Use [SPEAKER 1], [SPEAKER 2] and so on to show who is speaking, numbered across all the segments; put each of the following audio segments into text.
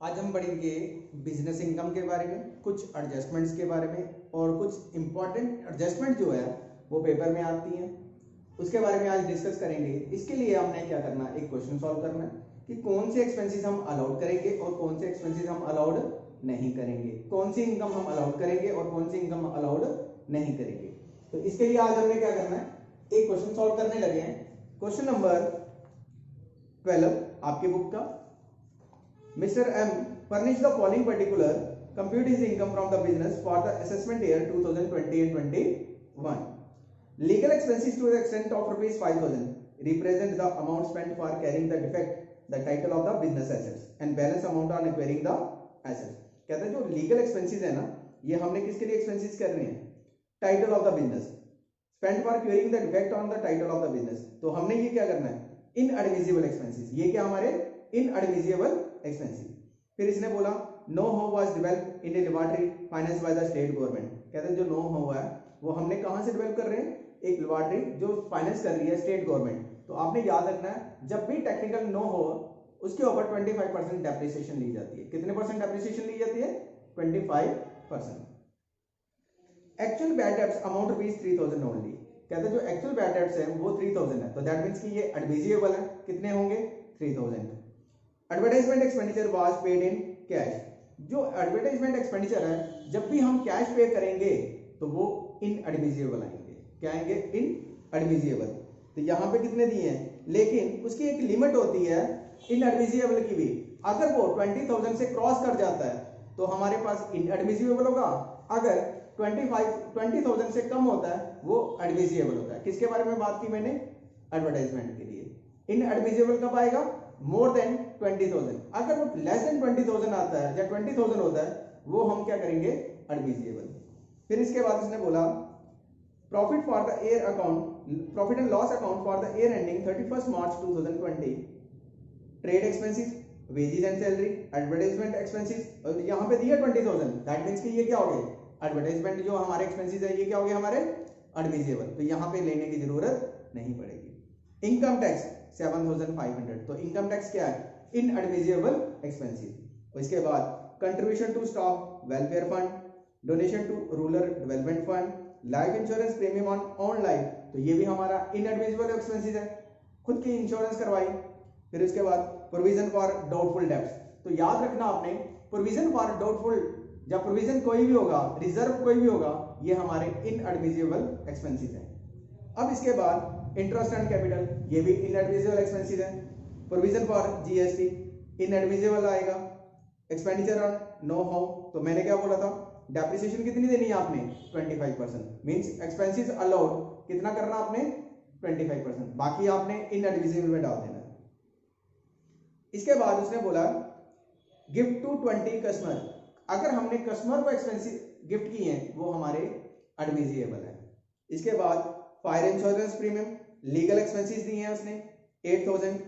[SPEAKER 1] आज हम पढ़ेंगे बिजनेस इनकम के बारे में, कुछ एडजस्टमेंट्स के बारे में और कुछ इंपॉर्टेंट एडजस्टमेंट जो है वो पेपर में आती हैं, उसके बारे में आज डिस्कस करेंगे। इसके लिए हमने क्या करना है, एक क्वेश्चन सॉल्व करना है कि कौन से एक्सपेंसेस हम अलाउड करेंगे और कौन से एक्सपेंसेस हम अलाउड नहीं करेंगे, कौन सी इनकम हम अलाउड करेंगे और कौन सी इनकम अलाउड नहीं करेंगे। तो इसके लिए आज हमने क्या करना है, एक क्वेश्चन सॉल्व करने लगे हैं। क्वेश्चन नंबर 12 आपके बुक का। Mr. M furnished the following particular, compute his income from the business for the assessment year 2020 and 21. Legal expenses to the extent of rupees 5,000 represent the amount spent for carrying the defect, the title of the business assets and balance amount on acquiring the assets. कहते हैं जो legal expenses है ना, ये हमने किसके लिए expenses कर रहे हैं, title of the business, spend for curing the defect on the title of the business. तो हमने ये क्या करना है, इनएडमिसिबल एक्सपेंसेस, ये क्या हमारे इनएडमिसिबल एक्सपेंसिव। फिर इसने बोला know how was developed in a laboratory finance by the state government. कहते हैं जो नो हाउ है वो हमने कहां से डेवलप कर रहे हैं, एक लेबोरेटरी जो फाइनेंस कर रही है स्टेट गवर्नमेंट। तो आपने याद रखना है जब भी टेक्निकल नो हो उसके ऊपर 25% डेप्रिसिएशन ली जाती है। कितने परसेंट डेप्रिसिएशन ली जाती है, 25%। Actual bad debts amount rupees 3,000 only. कहते हैं जो एक्चुअल बैड डेब्ट्स है वो 3,000 है, तो दैट मींस कि ये एडमिसिबल है। कितने होंगे, 3,000। Advertisement expenditure was paid in cash. जो एडवर्टाइजमेंट एक्सपेंडिचर है जब भी हम कैश पे करेंगे तो वो इनएडमिसिबल आएंगे। क्या आएंगे, इनएडमिसिबल। तो यहाँ पे कितने दिए हैं, लेकिन उसकी एक लिमिट होती है इनएडमिसिबल की भी। अगर वो 20,000 से क्रॉस कर जाता है तो हमारे पास इनएडमिसिबल होगा, अगर 20,000 से कम होता है वो एडमिसिबल होता है। किसके बारे में बात की मैंने, एडवर्टाइजमेंट के लिए। इनएडमिसिबल कब आएगा, मोर देन 20,000। अगर वो लेस देन 20,000 आता है या 20,000 होता है वो हम क्या करेंगे, एडमिसिबल। फिर इसके बाद इसने बोला profit for the year account, profit and loss account for the year ending 31 March 2020, trade expenses, wages and salary, advertisement expenses, और यहाँ पे दिया 20,000, दैट मींस कि ये क्या हो गए, एडवर्टाइजमेंट जो हमारे एक्सपेंसेस है ये क्या हो गए हमारे एडमिसिबल, तो यहाँ पे लेने की जरूरत नहीं पड़ेगी। इनकम टैक्स 7,500, तो इनकम टैक्स क्या है, इनएडमिसिबल एक्सपेंसेस। इसके बाद contribution to stock welfare fund, donation to rural development fund, life insurance premium on on life, तो ये भी हमारा इनएडमिसिबल एक्सपेंसेस है, खुद की इंश्योरेंस करवाई। फिर इसके बाद प्रोविजन फॉर डाउटफुल डेब्ट्स, तो याद रखना आपने प्रोविजन फॉर डाउटफुल, जब प्रोविजन कोई भी होगा, रिजर्व कोई भी होगा, ये हमारे इनएडमिसिबल एक्सपेंसेस है। अब इसके बाद इंटरेस्ट एंड कैपिटल, ये भी इनएडमिसिबल एक्सपेंसेस है। प्रोविजन फॉर जीएसटी इनएडमिसिबल आएगा। एक्सपेंडिचर ऑन नो हाउ, तो मैंने क्या बोला था, डेप्रिसिएशन कितनी देनी है आपने, 25%। मींस एक्सपेंसेस अलाउड कितना करना आपने, 25%, बाकी आपने इनएडमिसिबल में डाल देना। इसके बाद उसने बोला गिफ्ट टू 20 कस्टमर, अगर हमने कस्टमर को एक्सपेंसिव गिफ्ट किए हैं वो हमारे एडमिसिबल है। इसके बाद fire insurance premium, legal expenses दिए हैं उसने 8,000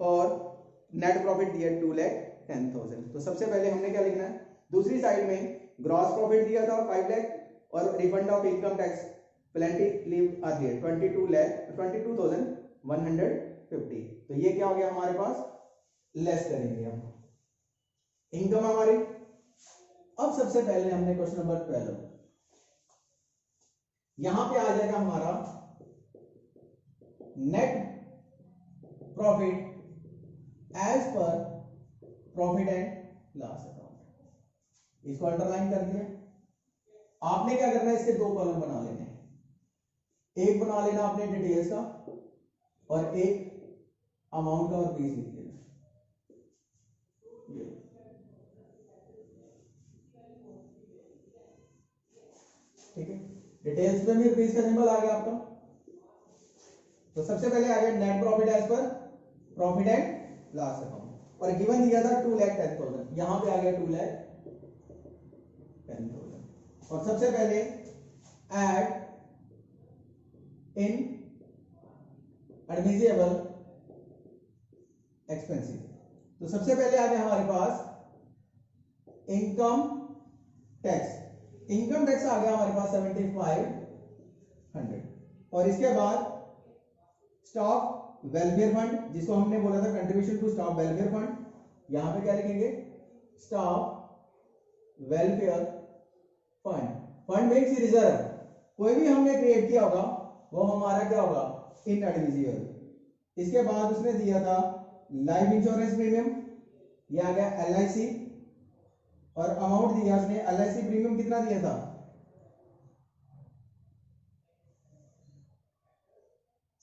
[SPEAKER 1] और नेट प्रॉफिट दिया 2,10,000। तो सबसे पहले हमने क्या लिखना है, दूसरी साइड में ग्रॉस प्रॉफिट दिया था 5 लाख और refund of income tax plenty leave earlier 22,150। तो ये क्या हो गया हमारे पास, लेस करेंगे हम इनकम हमारी। अब सबसे पहले हमने क्वेश्चन नंबर 12, यहां पे आ जाएगा हमारा net profit as per profit and loss account. इसको अंडरलाइन कर दिया। आपने क्या करना है, इसके दो कॉलम बना लेने हैं, एक बना लेना आपने डिटेल्स का और एक अमाउंट का और फीस लिख लेना। ठीक है, डिटेल्स में भी रुपीस का सिंबल आ गया आपका। तो सबसे पहले आ गया net profit as per profit and loss account और गिवन दिया था 2,10,000, यहां पे आ गया 2,10,000। और सबसे पहले ऐड इन एडमिसिबल एक्सपेंसेस, तो सबसे पहले आ गया हमारे पास इनकम टैक्स। इनकम टैक्स आ गया हमारे पास 7,500 और इसके बाद स्टॉक वेलफेयर फंड, जिसको हमने बोला था contribution to stock welfare fund, यहां पे क्या लिखेंगे, staff welfare fund. Fund means reserve, कोई भी हमने क्रिएट किया होगा वो हमारा क्या होगा, इनएडमिजिबल। इसके बाद उसने दिया था लाइफ इंश्योरेंस प्रीमियम, ये आ गया LIC, और अमाउंट दिया उसने LIC प्रीमियम कितना दिया था,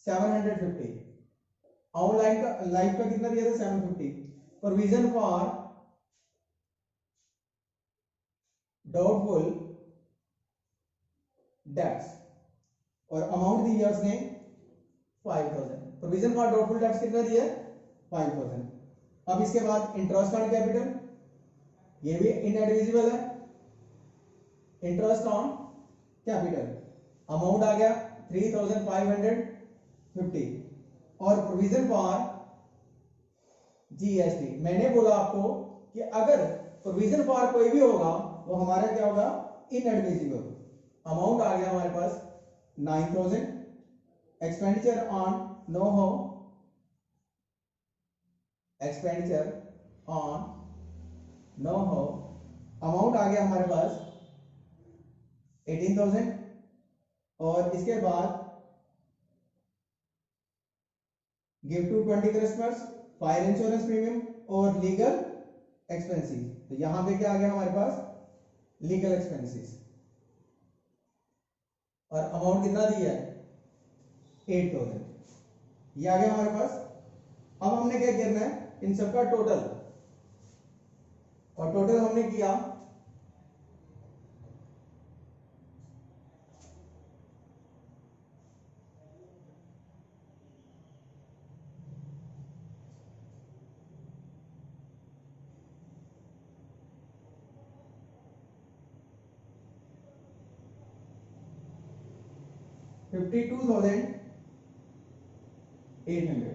[SPEAKER 1] 750। ऑनलाइन का लाइफ का कितना दिया था, 750। प्रोविजन फॉर डाउटफुल डेब्ट्स, और अमाउंट दिया उसने 5000। प्रोविजन फॉर डाउटफुल डेब्ट्स कितना दिया, 5000। अब इसके बाद इंटरेस्ट ऑन कैपिटल, ये भी इनएडमिसिबल है। इंटरेस्ट ऑन कैपिटल अमाउंट आ गया 3550, और प्रोविजन फॉर GST। मैंने बोला आपको कि अगर प्रोविजन फॉर कोई भी होगा वो हमारा क्या होगा, इनएडमिसिबल। अमाउंट आ गया हमारे पास 9000। Expenditure on know how, expenditure on know how amount आ गया हमारे पास 18000। और इसके बाद gift to 20 customers, fire insurance premium और लीगल एक्सपेंसेस। तो यहां पे क्या आ गया हमारे पास, लीगल एक्सपेंसेस, और अमाउंट कितना दिया है, 8000। ये आ गया हमारे पास। अब हमने क्या करना है, इन सबका टोटल, और टोटल हमने किया 52,800।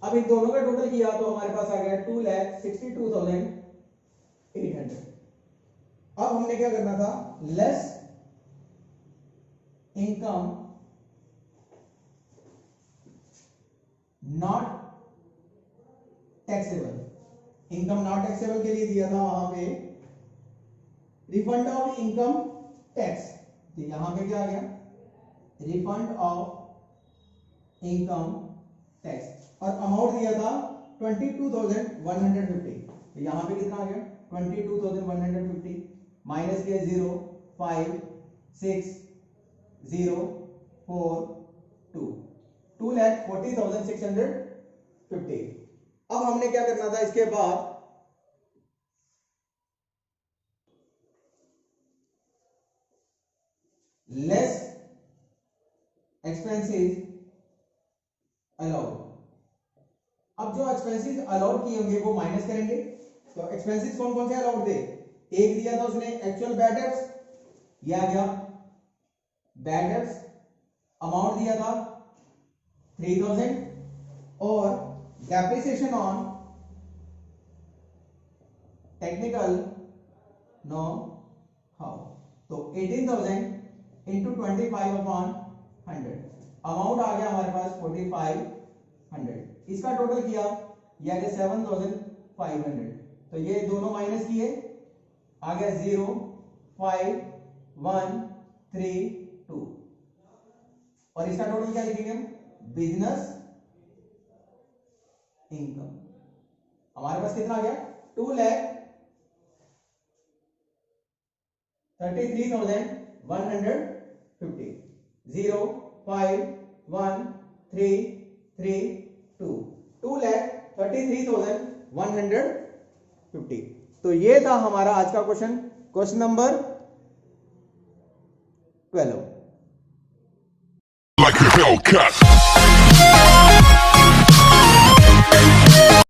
[SPEAKER 1] अब इन दोनों का टोटल किया तो हमारे पास आ गया 2,62,800। अब हमने क्या करना था, less income not taxable. Income not taxable के लिए दिया था वहां पे रिफंड ऑफ इनकम टैक्स। तो यहां पे क्या आ गया, रिफंड ऑफ इनकम टैक्स, और अमाउंट दिया था 22,150। तो यहां पे कितना आ गया, 22,150 माइनस किया 0 5 6 0 4 2 2,40,650। अब हमने क्या करना था, इसके बाद लेस एक्सपेंसेस अलाउड। अब जो एक्सपेंसेस अलाउड किए होंगे वो माइनस करेंगे। तो एक्सपेंसेस कौन कौन से अलाउड थे, एक दिया था उसने एक्चुअल बैड डेब्ट्स, ये आ गया बैड डेब्ट्स, अमाउंट दिया था 3000, और depreciation on technical know how. तो 18,000 इंटू 25/100, अमाउंट आ गया हमारे पास 4500। इसका टोटल किया, यह आ गया 7,500। तो ये दोनों माइनस किए, आ गया 0 5 1 3 2, और इसका टोटल क्या लिखेंगे हम, बिजनेस इनकम। हमारे पास कितना आ गया, 2,33,150। 0 5 1 3 3 2, 2,33,150। तो ये था हमारा आज का question, question number 12।
[SPEAKER 2] Like a Hellcat.